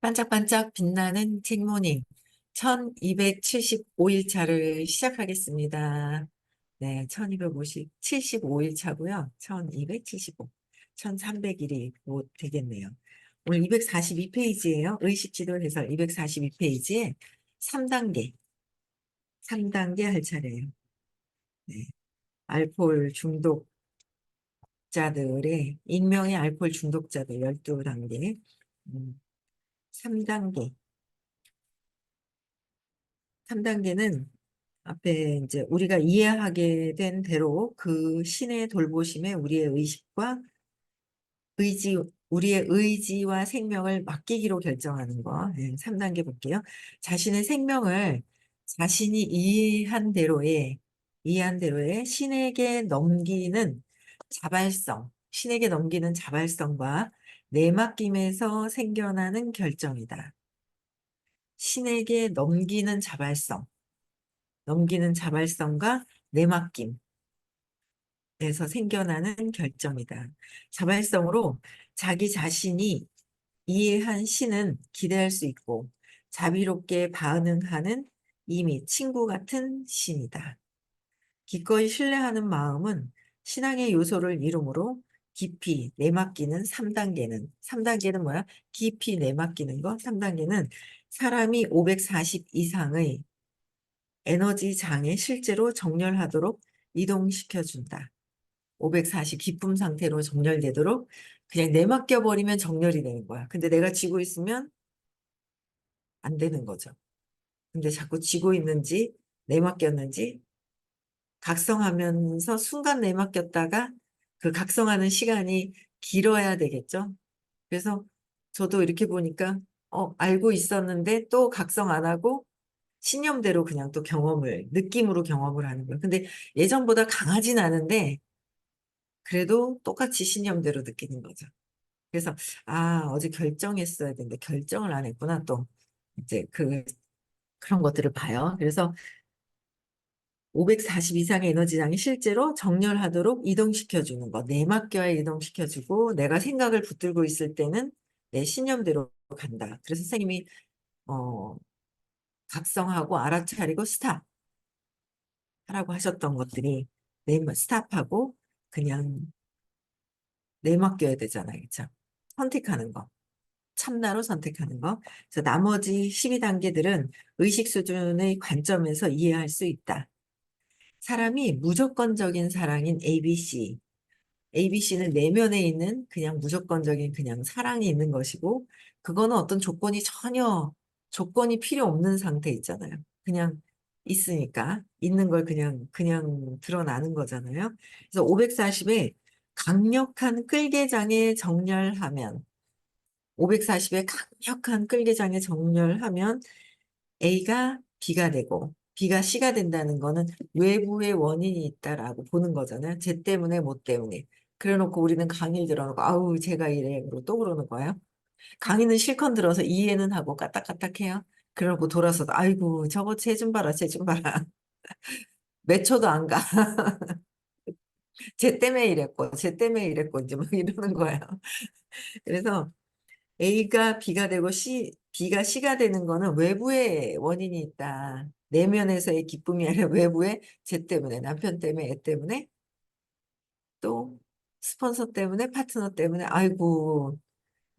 반짝반짝 빛나는 굿모닝 1275일 차를 시작하겠습니다. 네, 1275일 차고요. 1275, 1300일이 곧 되겠네요. 오늘 242페이지예요. 의식지도 해설 242페이지에 3단계, 3단계 할 차례예요. 네, 알코올 중독자들의, 익명의 알코올 중독자들 12단계, 3단계. 3단계는 앞에 이제 우리가 이해하게 된 대로 그 신의 돌보심에 우리의 의식과 의지, 우리의 의지와 생명을 맡기기로 결정하는 거. 네, 3단계 볼게요. 자신의 생명을 자신이 이해한 대로의 신에게 넘기는 자발성과 내맡김에서 생겨나는 결정이다. 신에게 넘기는 자발성과 내맡김에서 생겨나는 결정이다. 자발성으로 자기 자신이 이해한 신은 기대할 수 있고 자비롭게 반응하는 이미 친구 같은 신이다. 기꺼이 신뢰하는 마음은 신앙의 요소를 이루므로 깊이 내맡기는 3단계는 뭐야? 깊이 내맡기는 거. 3단계는 사람이 540 이상의 에너지 장에 실제로 정렬하도록 이동시켜준다. 540 기쁨 상태로 정렬되도록 그냥 내맡겨 버리면 정렬이 되는 거야. 근데 내가 쥐고 있으면 안 되는 거죠. 근데 자꾸 쥐고 있는지 내맡겼는지 각성하면서 순간 내맡겼다가 그 각성하는 시간이 길어야 되겠죠. 그래서 저도 이렇게 보니까 알고 있었는데 또 각성 안 하고 신념대로 그냥 또 느낌으로 경험을 하는 거예요. 근데 예전보다 강하진 않은데, 그래도 똑같이 신념대로 느끼는 거죠. 그래서, 어제 결정했어야 되는데, 결정을 안 했구나, 또. 이제 그런 것들을 봐요. 그래서 540 이상의 에너지장이 실제로 정렬하도록 이동시켜주는 거. 내맡겨야 이동시켜주고, 내가 생각을 붙들고 있을 때는 내 신념대로 간다. 그래서 선생님이, 어, 각성하고 알아차리고 스탑. 하라고 하셨던 것들이 스탑하고 그냥 내맡겨야 되잖아요. 그쵸? 선택하는 거. 참나로 선택하는 거. 그래서 나머지 12단계들은 의식 수준의 관점에서 이해할 수 있다. 사람이 무조건적인 사랑인 ABC. ABC는 내면에 있는 그냥 무조건적인 그냥 사랑이 있는 것이고, 그거는 어떤 조건이 필요 없는 상태 있잖아요. 그냥 있으니까, 있는 걸 그냥 드러나는 거잖아요. 그래서 540에 강력한 끌개장에 정렬하면, 540에 강력한 끌개장에 정렬하면 A가 B가 되고 B가 C가 된다는 거는 외부의 원인이 있다라고 보는 거잖아요. 쟤 때문에 뭐 때문에. 그래놓고 우리는 강의를 들어놓고 아우 제가 이래 그러고 또 그러는 거예요. 강의는 실컷 들어서 이해는 하고 까딱까딱해요. 그러고 돌아서도 아이고 저거 쟤 좀 봐라 쟤 좀 봐라. 몇 초도 안 가. 쟤 때문에 이랬고 이제 막 이러는 거예요. 그래서 A가 B가 되고 B가 C가 되는 거는 외부의 원인이 있다. 내면에서의 기쁨이 아니라 외부의 쟤 때문에, 남편 때문에, 애 때문에, 또 스폰서 때문에, 파트너 때문에, 아이고,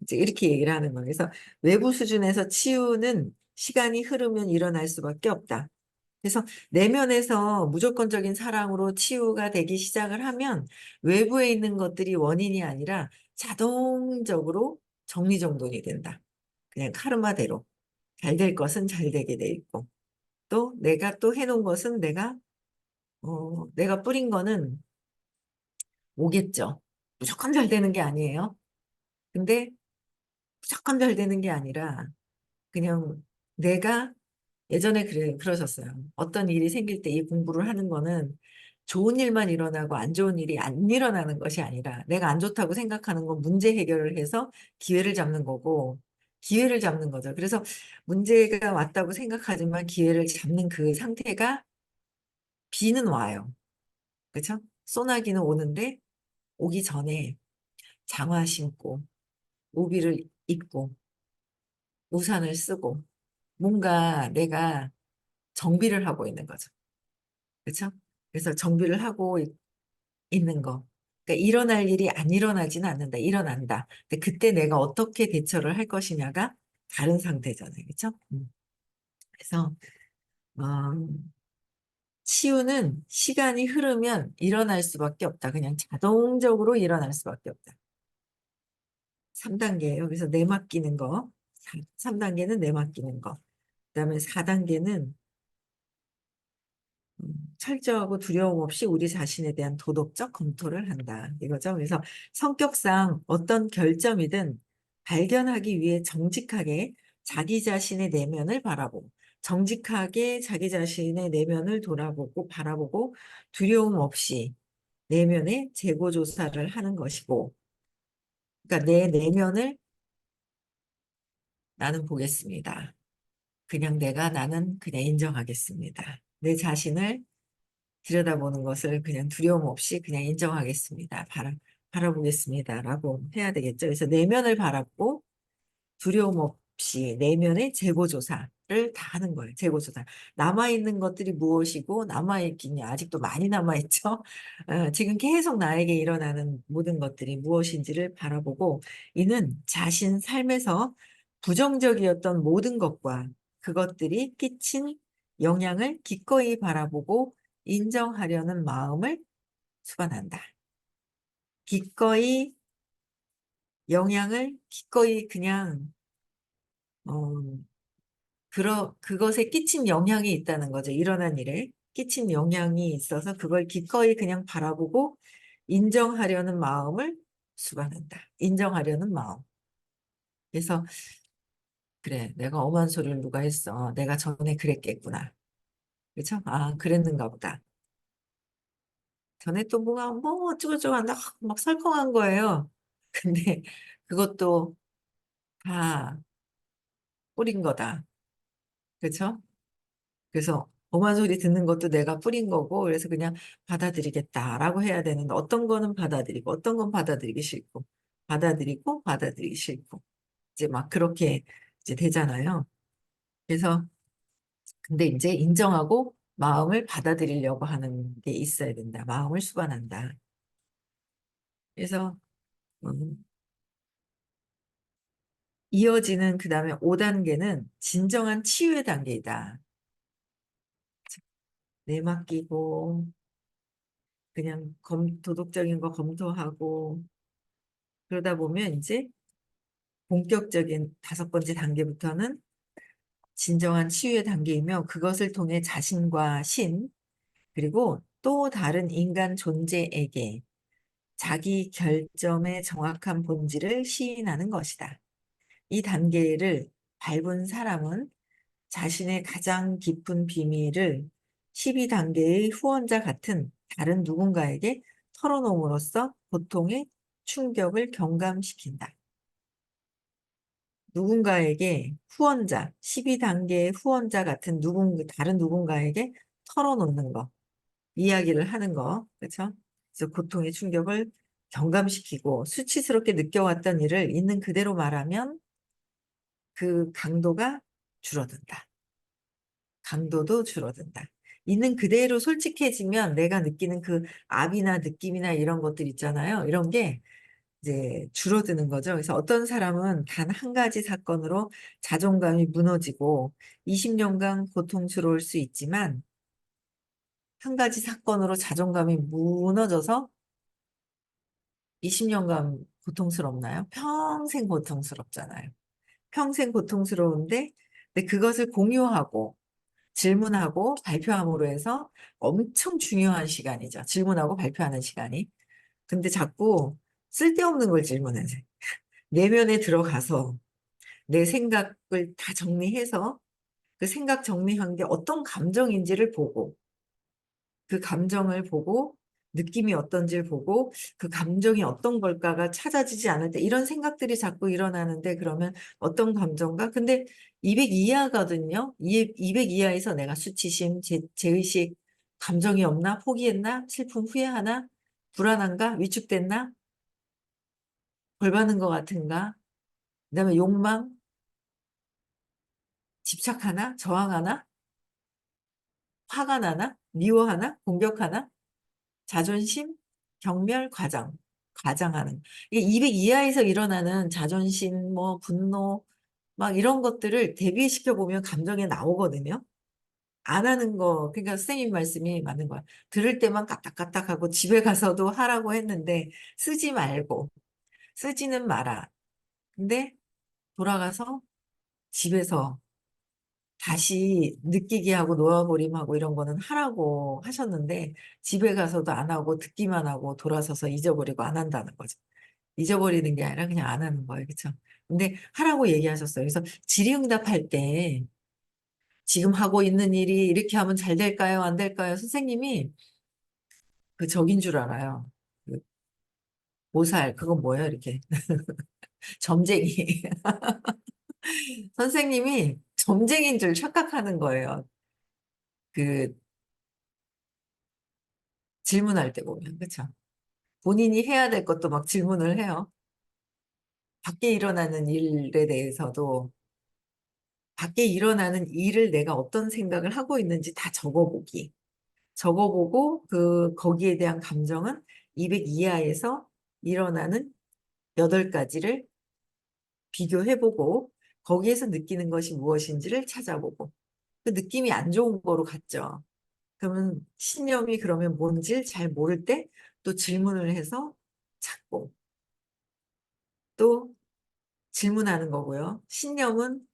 이제 이렇게 얘기를 하는 거예요. 그래서 외부 수준에서 치유는 시간이 흐르면 일어날 수밖에 없다. 그래서 내면에서 무조건적인 사랑으로 치유가 되기 시작을 하면 외부에 있는 것들이 원인이 아니라 자동적으로 정리정돈이 된다. 그냥 카르마대로 잘 될 것은 잘 되게 돼 있고 또 내가 또 해놓은 것은 내가 뿌린 거는 오겠죠. 무조건 잘 되는 게 아니에요. 근데 무조건 잘 되는 게 아니라 그냥 내가 예전에 그러셨어요. 어떤 일이 생길 때 이 공부를 하는 거는 좋은 일만 일어나고 안 좋은 일이 안 일어나는 것이 아니라 내가 안 좋다고 생각하는 건 문제 해결을 해서 기회를 잡는 거고 기회를 잡는 거죠. 그래서 문제가 왔다고 생각하지만 기회를 잡는 그 상태가 비는 와요. 그렇죠? 소나기는 오는데 오기 전에 장화 신고 우비를 입고 우산을 쓰고 뭔가 내가 정비를 하고 있는 거죠. 그렇죠? 그래서 정비를 하고 있는 거. 그러니까 일어날 일이 안 일어나지는 않는다. 일어난다. 근데 그때 내가 어떻게 대처를 할 것이냐가 다른 상태잖아요. 그렇죠? 그래서 어, 치유는 시간이 흐르면 일어날 수밖에 없다. 그냥 자동적으로 일어날 수밖에 없다. 3단계예요. 그래서 내맡기는 거. 3단계는 내맡기는 거. 그다음에 4단계는 철저하고 두려움 없이 우리 자신에 대한 도덕적 검토를 한다. 이거죠. 그래서 성격상 어떤 결점이든 발견하기 위해 정직하게 자기 자신의 내면을 바라보고, 정직하게 자기 자신의 내면을 돌아보고 바라보고 두려움 없이 내면의 재고 조사를 하는 것이고, 그러니까 내 내면을 나는 보겠습니다. 그냥 나는 그냥 인정하겠습니다. 내 자신을 들여다보는 것을 그냥 두려움 없이 그냥 인정하겠습니다. 바라보겠습니다. 라고 해야 되겠죠. 그래서 내면을 바라보고 두려움 없이 내면의 재고조사를 다 하는 거예요. 재고조사. 남아있는 것들이 무엇이고 남아있긴 아직도 많이 남아있죠. 지금 계속 나에게 일어나는 모든 것들이 무엇인지를 바라보고 이는 자신 삶에서 부정적이었던 모든 것과 그것들이 끼친 영향을 기꺼이 바라보고 인정하려는 마음을 수반한다. 기꺼이 영향을 기꺼이 그냥 어, 그것에 끼친 영향이 있다는 거죠. 일어난 일에 끼친 영향이 있어서 그걸 기꺼이 그냥 바라보고 인정하려는 마음을 수반한다. 인정하려는 마음. 그래서 그래, 내가 엄한 소리를 누가 했어. 내가 전에 그랬겠구나. 그렇죠? 아, 그랬는가 보다. 전에 또 뭐가 뭐 어쩌고저쩌고 한다 막 설렁한 거예요. 근데 그것도 다 뿌린 거다. 그렇죠? 그래서 엄한 소리 듣는 것도 내가 뿌린 거고 그래서 그냥 받아들이겠다라고 해야 되는데 어떤 거는 받아들이고 어떤 건 받아들이기 싫고 받아들이고 받아들이기 싫고 이제 막 그렇게 이제 되잖아요. 그래서 근데 이제 인정하고 마음을 받아들이려고 하는 게 있어야 된다. 마음을 수반한다. 그래서 음, 이어지는 그다음에 5단계는 진정한 치유의 단계이다. 내맡기고 그냥 도덕적인 거 검토하고 그러다 보면 이제 본격적인 5번째 단계부터는 진정한 치유의 단계이며 그것을 통해 자신과 신 그리고 또 다른 인간 존재에게 자기 결점의 정확한 본질을 시인하는 것이다. 이 단계를 밟은 사람은 자신의 가장 깊은 비밀을 12단계의 후원자 같은 다른 누군가에게 털어놓음으로써 고통의 충격을 경감시킨다. 누군가에게 후원자, 12단계의 후원자 같은 다른 누군가에게 털어놓는 거, 이야기를 하는 거, 그렇죠? 그래서 고통의 충격을 경감시키고 수치스럽게 느껴왔던 일을 있는 그대로 말하면 그 강도가 줄어든다. 강도도 줄어든다. 있는 그대로 솔직해지면 내가 느끼는 그 압이나 느낌이나 이런 것들 있잖아요. 이런 게 이제 줄어드는 거죠. 그래서 어떤 사람은 단 한 가지 사건으로 자존감이 무너지고 20년간 고통스러울 수 있지만 한 가지 사건으로 자존감이 무너져서 20년간 고통스럽나요? 평생 고통스럽잖아요. 평생 고통스러운데 근데 그것을 공유하고 질문하고 발표함으로 해서 엄청 중요한 시간이죠. 질문하고 발표하는 시간이. 근데 자꾸 쓸데없는 걸 질문하세요. 내면에 들어가서 내 생각을 다 정리해서 그 생각 정리한 게 어떤 감정인지를 보고 그 감정을 보고 느낌이 어떤지를 보고 그 감정이 어떤 걸까가 찾아지지 않을 때 이런 생각들이 자꾸 일어나는데 그러면 어떤 감정가? 근데 200 이하거든요. 200 이하에서 내가 수치심, 제의식, 감정이 없나? 포기했나? 슬픔 후회하나? 불안한가? 위축됐나? 벌 받는 것 같은가? 그다음에 욕망? 집착하나? 저항하나? 화가 나나? 미워하나? 공격하나? 자존심, 경멸, 과장하는. 이게 200 이하에서 일어나는 자존심, 뭐, 분노, 막 이런 것들을 대비시켜 보면 감정에 나오거든요. 안 하는 거, 그러니까 선생님 말씀이 맞는 거야. 들을 때만 까딱까딱하고 집에 가서도 하라고 했는데 쓰지 말고, 쓰지는 마라. 근데 돌아가서 집에서 다시 느끼게 하고 놓아버림하고 이런 거는 하라고 하셨는데 집에 가서도 안 하고 듣기만 하고 돌아서서 잊어버리고 안 한다는 거죠. 잊어버리는 게 아니라 그냥 안 하는 거예요. 그렇죠? 근데 하라고 얘기하셨어요. 그래서 질의응답할 때 지금 하고 있는 일이 이렇게 하면 잘 될까요? 안 될까요? 선생님이 그 적인 줄 알아요. 그 모살 그건 뭐예요? 이렇게 점쟁이. 선생님이 점쟁이인 줄 착각하는 거예요. 그 질문할 때 보면 그렇죠? 본인이 해야 될 것도 막 질문을 해요. 밖에 일어나는 일에 대해서도 밖에 일어나는 일을 내가 어떤 생각을 하고 있는지 다 적어보기. 적어보고 거기에 대한 감정은 200 이하에서 일어나는 8가지를 비교해보고 거기에서 느끼는 것이 무엇인지를 찾아보고 그 느낌이 안 좋은 거로 갔죠. 그러면 신념이 그러면 뭔지를 잘 모를 때 또 질문을 해서 찾고 또 질문하는 거고요. 신념은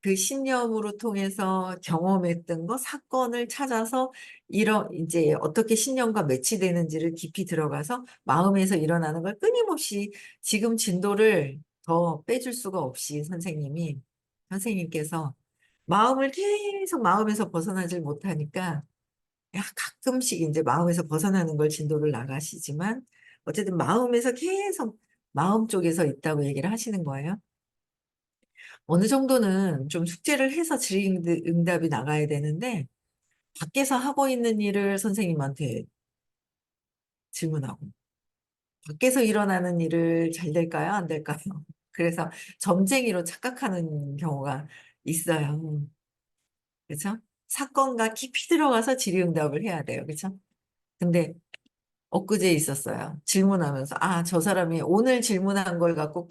그 신념으로 통해서 경험했던 거, 사건을 찾아서 이제 어떻게 신념과 매치되는지를 깊이 들어가서 마음에서 일어나는 걸 끊임없이 지금 진도를 더 빼줄 수가 없이 선생님께서 마음을 계속 마음에서 벗어나질 못하니까 가끔씩 이제 마음에서 벗어나는 걸 진도를 나가시지만 어쨌든 마음에서 계속 마음 쪽에서 있다고 얘기를 하시는 거예요. 어느 정도는 좀 숙제를 해서 질의응답이 나가야 되는데 밖에서 하고 있는 일을 선생님한테 질문하고 밖에서 일어나는 일을 잘 될까요? 안 될까요? 그래서 점쟁이로 착각하는 경우가 있어요. 그렇죠? 사건과 깊이 들어가서 질의응답을 해야 돼요. 그렇죠? 근데 엊그제 있었어요. 질문하면서 저 사람이 오늘 질문한 걸 갖고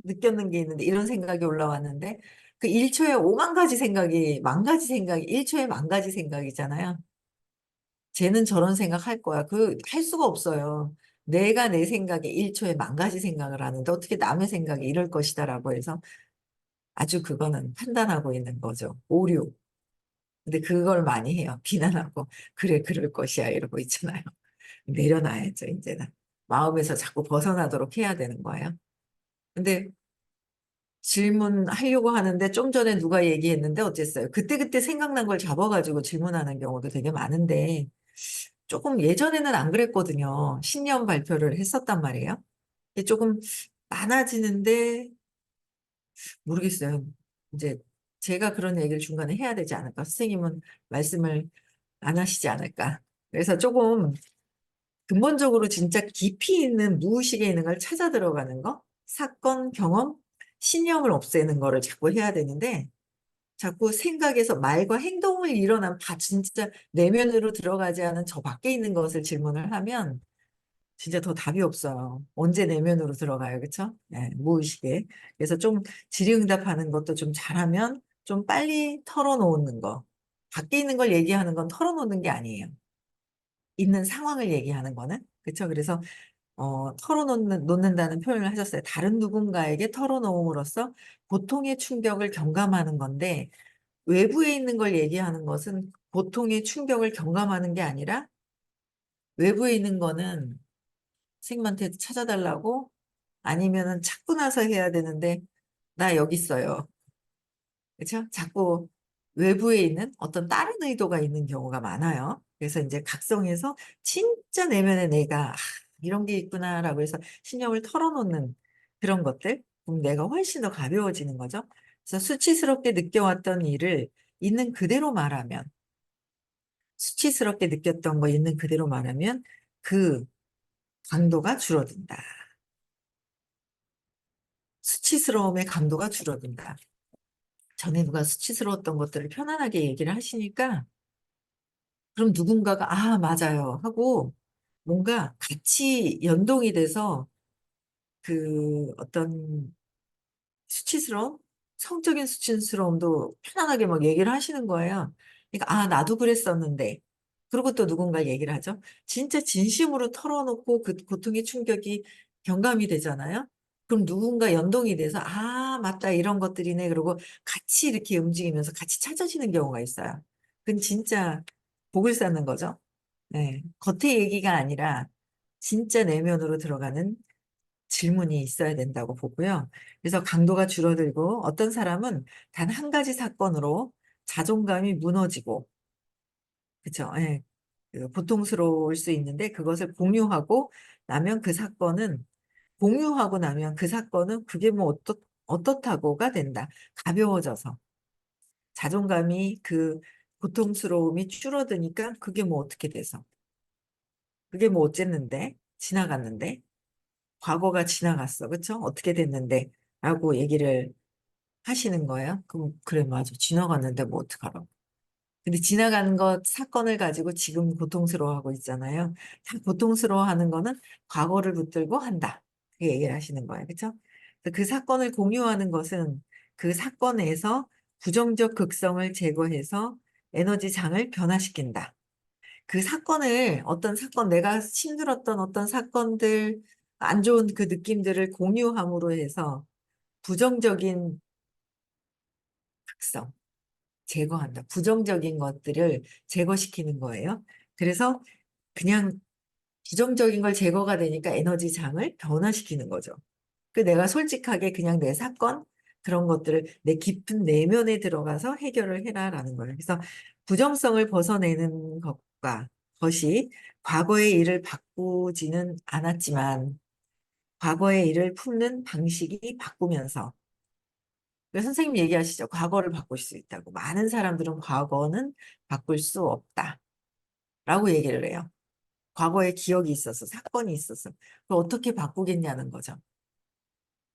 느꼈는 게 있는데 이런 생각이 올라왔는데 그 1초에 5만 가지 생각이 만 가지 생각이 1초에 만 가지 생각이잖아요. 쟤는 저런 생각할 거야. 할 수가 없어요. 내가 내 생각에 1초에 만 가지 생각을 하는데 어떻게 남의 생각이 이럴 것이다라고 해서 아주 그거는 판단하고 있는 거죠. 오류. 근데 그걸 많이 해요. 비난하고 그래 그럴 것이야 이러고 있잖아요. 내려놔야죠, 이제는. 마음에서 자꾸 벗어나도록 해야 되는 거예요. 근데 질문하려고 하는데 좀 전에 누가 얘기했는데 어쨌어요. 그때그때 생각난 걸 잡아가지고 질문하는 경우도 되게 많은데 조금 예전에는 안 그랬거든요. 신년 발표를 했었단 말이에요. 이게 조금 많아지는데 모르겠어요. 이제 제가 그런 얘기를 중간에 해야 되지 않을까. 선생님은 말씀을 안 하시지 않을까. 그래서 조금 근본적으로 진짜 깊이 있는 무의식에 있는 걸 찾아 들어가는 거, 사건, 경험, 신념을 없애는 거를 자꾸 해야 되는데, 자꾸 생각에서 말과 행동을 일어난 진짜 내면으로 들어가지 않은 저 밖에 있는 것을 질문을 하면 진짜 더 답이 없어요. 언제 내면으로 들어가요, 그쵸? 네, 무의식에. 그래서 좀 질의응답하는 것도 좀 잘하면 좀 빨리 털어놓는 거. 밖에 있는 걸 얘기하는 건 털어놓는 게 아니에요. 있는 상황을 얘기하는 거는. 그쵸? 그래서 놓는다는 표현을 하셨어요. 다른 누군가에게 털어놓음으로써 고통의 충격을 경감하는 건데, 외부에 있는 걸 얘기하는 것은 고통의 충격을 경감하는 게 아니라, 외부에 있는 거는 선생님한테 찾아달라고 아니면은 찾고 나서 해야 되는데, 나 여기 있어요. 그렇죠? 자꾸 외부에 있는 어떤 다른 의도가 있는 경우가 많아요. 그래서 이제 각성해서 진짜 내면에 내가 이런 게 있구나라고 해서 신념을 털어놓는 그런 것들, 그럼 내가 훨씬 더 가벼워지는 거죠. 그래서 수치스럽게 느껴왔던 일을 있는 그대로 말하면, 수치스럽게 느꼈던 거 있는 그대로 말하면 그 강도가 줄어든다. 수치스러움의 강도가 줄어든다. 전에 누가 수치스러웠던 것들을 편안하게 얘기를 하시니까 그럼 누군가가 아, 맞아요 하고 뭔가 같이 연동이 돼서 그 어떤 수치스러움, 성적인 수치스러움도 편안하게 막 얘기를 하시는 거예요. 그러니까 아, 나도 그랬었는데. 그리고 또 누군가 얘기를 하죠. 진짜 진심으로 털어놓고 그 고통의 충격이 경감이 되잖아요. 그럼 누군가 연동이 돼서 아, 맞다 이런 것들이네. 그리고 같이 이렇게 움직이면서 같이 찾아지는 경우가 있어요. 그건 진짜 복을 쌓는 거죠. 네. 겉의 얘기가 아니라 진짜 내면으로 들어가는 질문이 있어야 된다고 보고요. 그래서 강도가 줄어들고 어떤 사람은 단 한 가지 사건으로 자존감이 무너지고, 그쵸? 예. 그 고통스러울 수 있는데 그것을 공유하고 나면 그 사건은, 공유하고 나면 그 사건은 그게 뭐 어떻다고가 된다. 가벼워져서. 자존감이 그 고통스러움이 줄어드니까 그게 뭐 어떻게 돼서. 그게 뭐 어쨌는데? 지나갔는데? 과거가 지나갔어. 그쵸? 어떻게 됐는데? 라고 얘기를 하시는 거예요. 그럼, 그래, 맞아. 지나갔는데 뭐 어떡하라고. 근데 지나가는 것, 사건을 가지고 지금 고통스러워하고 있잖아요. 다 고통스러워하는 거는 과거를 붙들고 한다. 그 얘기를 하시는 거예요. 그쵸? 그래서 그 사건을 공유하는 것은 그 사건에서 부정적 극성을 제거해서 에너지 장을 변화시킨다. 그 사건을 어떤 사건 내가 힘들었던 어떤 사건들 안 좋은 그 느낌들을 공유함으로 해서 부정적인 특성 제거한다. 부정적인 것들을 제거시키는 거예요. 그래서 그냥 부정적인 걸 제거가 되니까 에너지 장을 변화시키는 거죠. 그 내가 솔직하게 그냥 내 사건 그런 것들을 내 깊은 내면에 들어가서 해결을 해라라는 거예요. 그래서 부정성을 벗어내는 것과 것이 과거의 일을 바꾸지는 않았지만 과거의 일을 품는 방식이 바꾸면서 선생님 얘기하시죠. 과거를 바꿀 수 있다고. 많은 사람들은 과거는 바꿀 수 없다라고 얘기를 해요. 과거에 기억이 있어서 사건이 있어서 그걸 어떻게 바꾸겠냐는 거죠.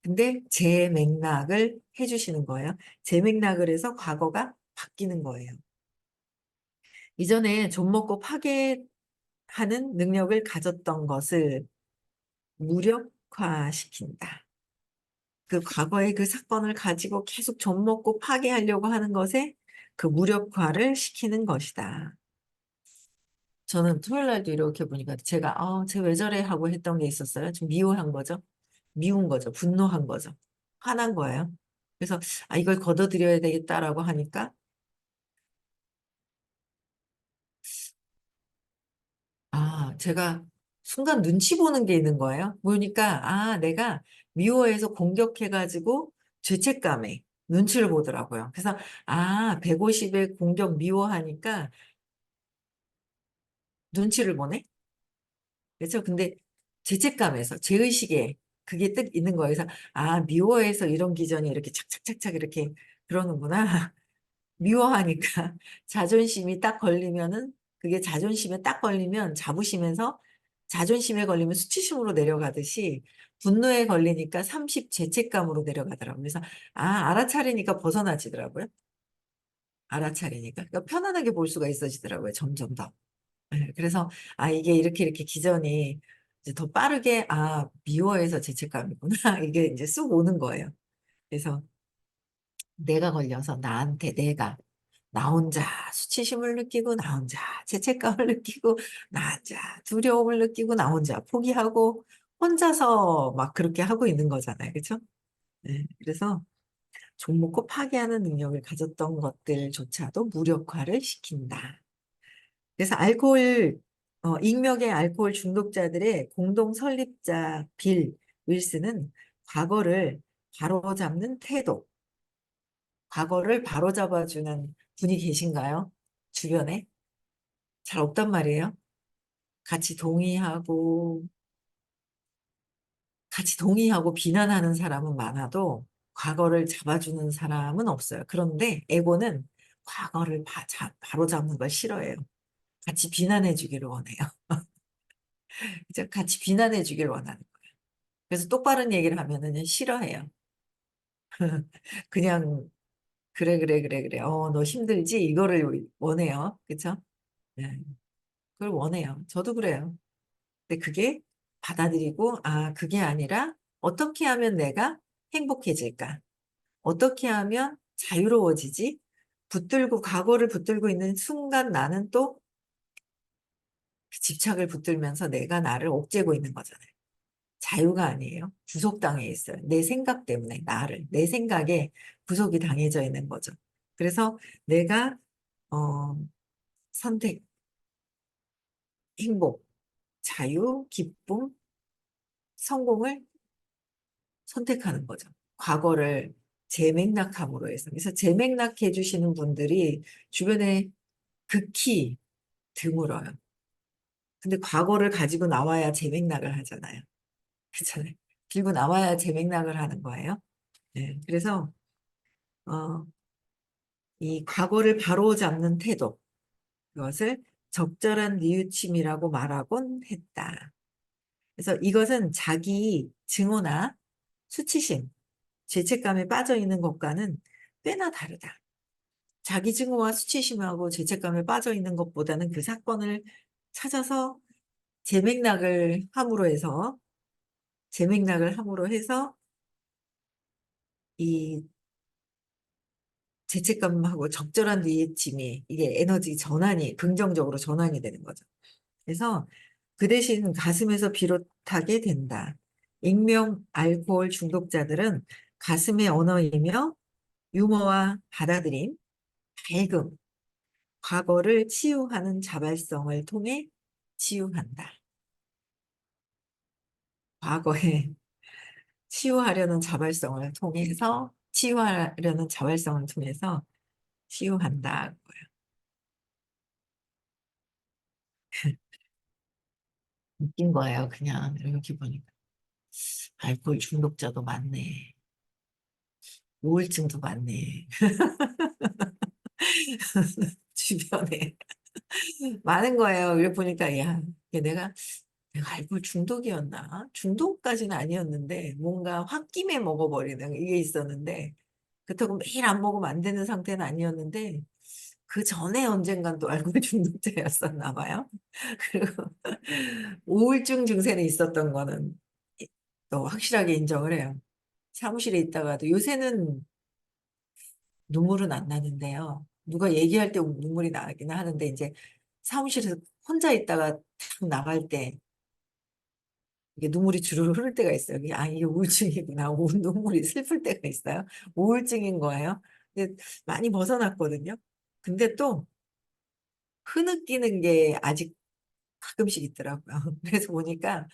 근데 제 맥락을 해주시는 거예요. 제 맥락을 해서 과거가 바뀌는 거예요. 이전에 좀 먹고 파괴하는 능력을 가졌던 것을 무력화시킨다. 그 과거의 그 사건을 가지고 계속 좀 먹고 파괴하려고 하는 것에 그 무력화를 시키는 것이다. 저는 토요일 날도 이렇게 보니까 제가 쟤 왜 저래 하고 했던 게 있었어요. 좀 미워한 거죠. 미운 거죠. 분노한 거죠. 화난 거예요. 그래서 아, 이걸 걷어들여야 되겠다라고 하니까 제가 순간 눈치 보는 게 있는 거예요. 보니까 내가 미워해서 공격해가지고 죄책감에 눈치를 보더라고요. 그래서 150에 공격 미워하니까 눈치를 보네. 그렇죠? 근데 죄책감에서 죄의식에 그게 딱 있는 거예요. 그래서 미워해서 이런 기전이 이렇게 착착착착 이렇게 그러는구나. 미워하니까 자존심이 딱 걸리면은 그게 자존심에 딱 걸리면 자부심에서 자존심에 걸리면 수치심으로 내려가듯이 분노에 걸리니까 30 죄책감으로 내려가더라고요. 그래서 알아차리니까 벗어나지더라고요. 알아차리니까. 그러니까 편안하게 볼 수가 있어지더라고요. 점점 더. 네, 그래서 이게 이렇게 기전이 이제 더 빠르게 미워해서 죄책감이구나. 이게 이제 쑥 오는 거예요. 그래서 내가 걸려서 나한테 내가 나 혼자 수치심을 느끼고 나 혼자 죄책감을 느끼고 나 혼자 두려움을 느끼고 나 혼자 포기하고 혼자서 막 그렇게 하고 있는 거잖아요. 그렇죠? 네, 그래서 종목고 파괴하는 능력을 가졌던 것들조차도 무력화를 시킨다. 그래서 익명의 알코올 중독자들의 공동 설립자 빌 윌슨은 과거를 바로잡는 태도, 과거를 바로잡아주는 분이 계신가요? 주변에? 잘 없단 말이에요. 같이 동의하고, 같이 동의하고 비난하는 사람은 많아도 과거를 잡아주는 사람은 없어요. 그런데 에고는 과거를 바로잡는 걸 싫어해요. 같이 비난해 주기를 원해요. 이제 같이 비난해 주기를 원하는 거예요. 그래서 똑바른 얘기를 하면은 싫어해요. 그냥 그래, 그래, 그래, 그래. 너 힘들지? 이거를 원해요. 그쵸? 네. 그걸 원해요. 저도 그래요. 근데 그게 받아들이고, 그게 아니라 어떻게 하면 내가 행복해질까? 어떻게 하면 자유로워지지? 과거를 붙들고 있는 순간 나는 또 그 집착을 붙들면서 내가 나를 옥죄고 있는 거잖아요. 자유가 아니에요. 구속당해 있어요. 내 생각 때문에 내 생각에 구속이 당해져 있는 거죠. 그래서 내가, 어, 선택, 행복, 자유, 기쁨, 성공을 선택하는 거죠. 과거를 재맥락함으로 해서. 그래서 재맥락해 주시는 분들이 주변에 극히 드물어요. 근데 과거를 가지고 나와야 재맥락을 하잖아요. 그렇잖아요. 들고 나와야 재맥락을 하는 거예요. 네. 그래서, 어, 이 과거를 바로잡는 태도, 그것을 적절한 뉘우침이라고 말하곤 했다. 그래서 이것은 자기 증오나 수치심, 죄책감에 빠져 있는 것과는 꽤나 다르다. 자기 증오와 수치심하고 죄책감에 빠져 있는 것보다는 그 사건을 찾아서 재맥락을 함으로 해서, 재맥락을 함으로 해서 이 죄책감하고 적절한 뉘우침이 이게 에너지 전환이 긍정적으로 전환이 되는 거죠. 그래서 그 대신 가슴에서 비롯하게 된다. 익명 알코올 중독자들은 가슴의 언어이며 유머와 받아들임, 밝음, 과거를 치유하는 자발성을 통해 치유한다. 과거에 치유하려는 자발성을 통해서 치유한다. 웃긴 거예요. 그냥 이렇게 보니까. 알코올 중독자도 많네. 우울증도 많네. 주변에. 많은 거예요. 이래 보니까, 야, 이게 내가 알코올 중독이었나? 중독까지는 아니었는데, 뭔가 홧김에 먹어버리는 이게 있었는데, 그렇다고 매일 안 먹으면 안 되는 상태는 아니었는데, 그 전에 언젠간 또 알코올 중독자였었나 봐요. 그리고 우울증 증세는 있었던 거는 또 확실하게 인정을 해요. 사무실에 있다가도 요새는 눈물은 안 나는데요. 누가 얘기할 때 눈물이 나긴 하는데 이제 사무실에서 혼자 있다가 탁 나갈 때 이게 눈물이 주르르 흐를 때가 있어요. 이게 우울증이구나. 눈물이 슬플 때가 있어요. 우울증인 거예요. 근데 많이 벗어났거든요. 근데 또 흐느끼는 게 아직 가끔씩 있더라고요. 그래서 보니까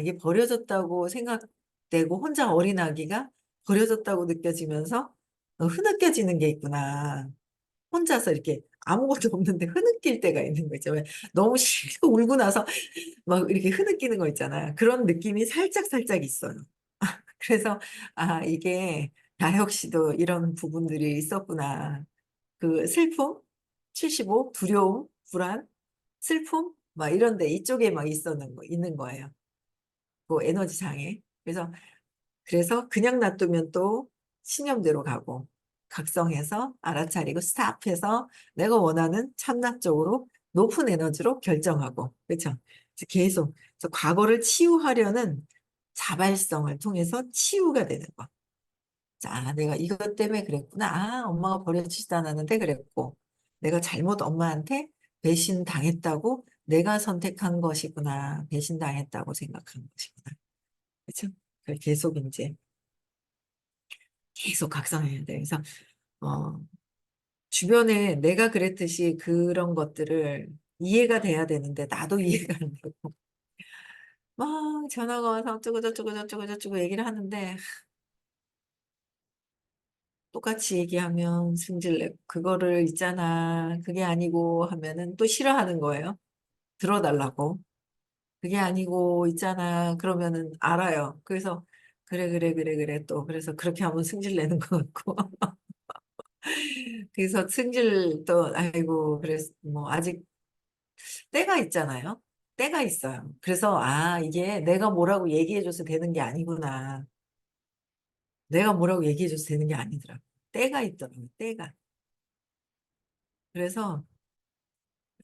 이게 버려졌다고 생각되고 혼자 어린 아기가 버려졌다고 느껴지면서 흐느껴지는 게 있구나. 혼자서 이렇게 아무것도 없는데 흐느낄 때가 있는 거죠. 왜 너무 싫고 울고 나서 막 이렇게 흐느끼는 거 있잖아요. 그런 느낌이 살짝 살짝 있어요. 그래서 이게 나 역시도 이런 부분들이 있었구나. 그 슬픔, 75, 두려움, 불안, 슬픔 막 이런데 이쪽에 막 있는 거예요. 그 에너지 장애. 그래서 그냥 놔두면 또 신념대로 가고 각성해서 알아차리고 스탑해서 내가 원하는 참나적으로 높은 에너지로 결정하고 그렇죠. 그래서 계속 그래서 과거를 치유하려는 자발성을 통해서 치유가 되는 거. 자, 내가 이것 때문에 그랬구나. 엄마가 버려주지도 않았는데 그랬고 내가 잘못 엄마한테 배신당했다고 내가 선택한 것이구나. 배신당했다고 생각한 것이구나. 그렇죠? 그걸 계속 각성해야 돼. 그래서 어, 주변에 내가 그랬듯이 그런 것들을 이해가 돼야 되는데 나도 이해가 안 되고 막 전화가 와서 어쩌고 저쩌고 저쩌고 저쩌고 얘기를 하는데 똑같이 얘기하면 승질내고 그거를 있잖아 그게 아니고 하면은 또 싫어하는 거예요. 들어달라고 그게 아니고 있잖아 그러면은 알아요. 그래서 그래 그래 그래 그래 또 그래서 그렇게 하면 승질내는 것 같고 그래서 승질도 아이고 그래서 뭐 아직 때가 있잖아요. 때가 있어요. 그래서 이게 내가 뭐라고 얘기해줘서 되는 게 아니구나. 내가 뭐라고 얘기해줘서 되는 게 아니더라. 때가 있더라고요. 때가. 그래서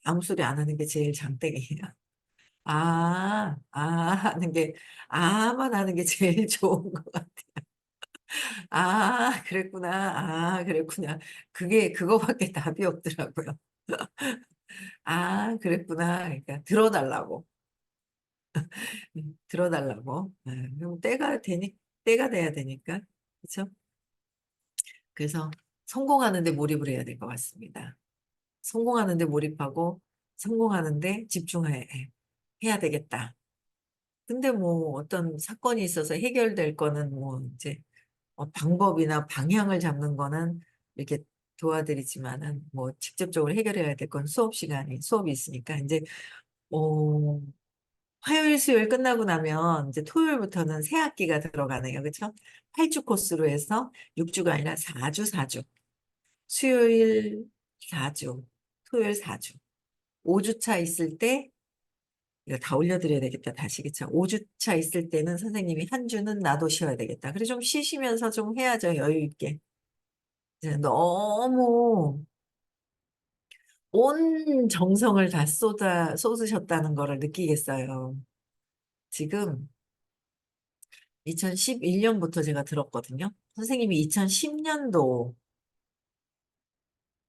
아무 소리 안 하는 게 제일 장땡이에요. 하는 게, 아만 하는 게 제일 좋은 것 같아요. 그랬구나. 그거밖에 답이 없더라고요. 그랬구나. 그러니까 들어달라고. 들어달라고. 그럼 때가 돼야 되니까. 그렇죠? 그래서 성공하는 데 몰입을 해야 될 것 같습니다. 성공하는 데 몰입하고 성공하는 데 해야 되겠다. 근데 뭐 어떤 사건이 있어서 해결될 거는 뭐 이제 방법이나 방향을 잡는 거는 이렇게 도와드리지만은 뭐 직접적으로 해결해야 될 건 수업이 있으니까 이제 어, 화요일, 수요일 끝나고 나면 이제 토요일부터는 새 학기가 들어가네요. 그렇죠? 8주 코스로 해서 6주가 아니라 4주, 4주. 수요일 4주, 토요일 4주. 5주 차 있을 때 이거 다 올려드려야 되겠다. 다시 그쵸? 5주 차 있을 때는 선생님이 한 주는 나도 쉬어야 되겠다. 그래 좀 쉬시면서 좀 해야죠. 여유 있게. 이제 너무 온 정성을 다 쏟으셨다는 거를 느끼겠어요. 지금 2011년부터 제가 들었거든요. 선생님이 2010년도,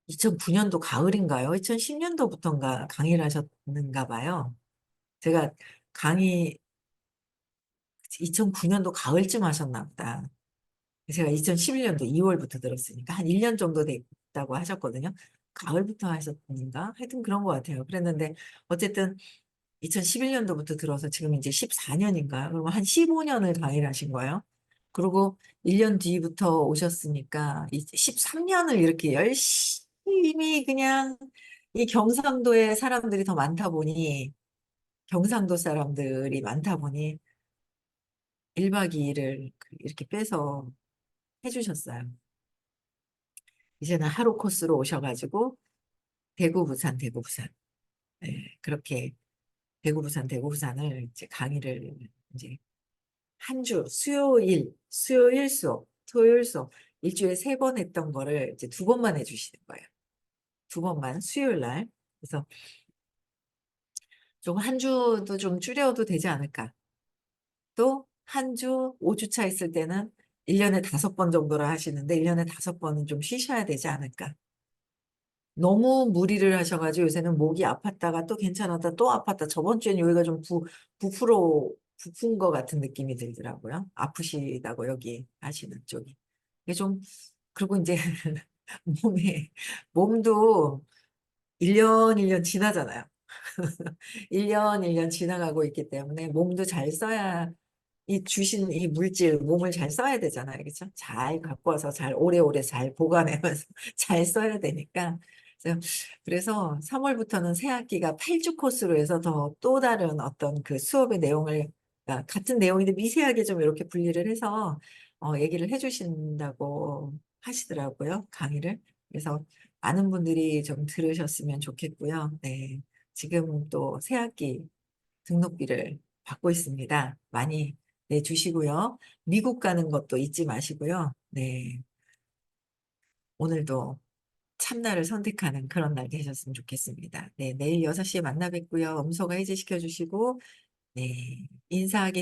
2009년도 가을인가요? 2010년도부터인가 강의를 하셨는가 봐요. 제가 강의 2009년도 가을쯤 하셨나 보다. 제가 2011년도 2월부터 들었으니까 한 1년 정도 됐다고 하셨거든요. 가을부터 하셨는가? 하여튼 그런 것 같아요. 그랬는데 어쨌든 2011년도부터 들어서 지금 이제 14년인가? 그러면 한 15년을 강의를 하신 거예요. 그리고 1년 뒤부터 오셨으니까 이제 13년을 이렇게 열심히 그냥 이 경상도에 사람들이 더 많다 보니 경상도 사람들이 많다 보니 1박 2일을 이렇게 빼서 해주셨어요. 이제는 하루 코스로 오셔가지고 대구, 부산, 대구, 부산. 네, 그렇게 대구, 부산, 대구, 부산을 이제 강의를 이제 한 주, 수요일 수업, 토요일 수업, 일주일에 3번 했던 거를 이제 2번만 해주시는 거예요. 2번만, 수요일 날. 그래서 좀 한 주도 좀 줄여도 되지 않을까. 또 한 주, 5주 차 있을 때는 1년에 5번 정도를 하시는데 1년에 5번은 좀 쉬셔야 되지 않을까. 너무 무리를 하셔가지고 요새는 목이 아팠다가 또 괜찮았다 또 아팠다. 저번 주엔 여기가 좀 부푼 것 같은 느낌이 들더라고요. 아프시다고 여기 하시는 쪽이. 이게 좀, 그리고 이제 몸에, 몸도 1년 지나잖아요. 1년 지나가고 있기 때문에 몸도 잘 써야 이 주신 이 물질, 몸을 잘 써야 되잖아요. 그렇죠? 잘 갖고 와서 잘 오래오래 잘 보관하면서 잘 써야 되니까. 그래서 3월부터는 새 학기가 8주 코스로 해서 또 다른 어떤 그 수업의 내용을 그러니까 같은 내용인데 미세하게 좀 이렇게 분리를 해서 얘기를 해주신다고 하시더라고요. 강의를. 그래서 많은 분들이 좀 들으셨으면 좋겠고요. 네. 지금 또 새 학기 등록비를 받고 있습니다. 많이 내주시고요. 미국 가는 것도 잊지 마시고요. 네. 오늘도 참나를 선택하는 그런 날 되셨으면 좋겠습니다. 네. 내일 6시에 만나 뵙고요. 음소거 해제시켜 주시고, 네. 인사하겠습니다.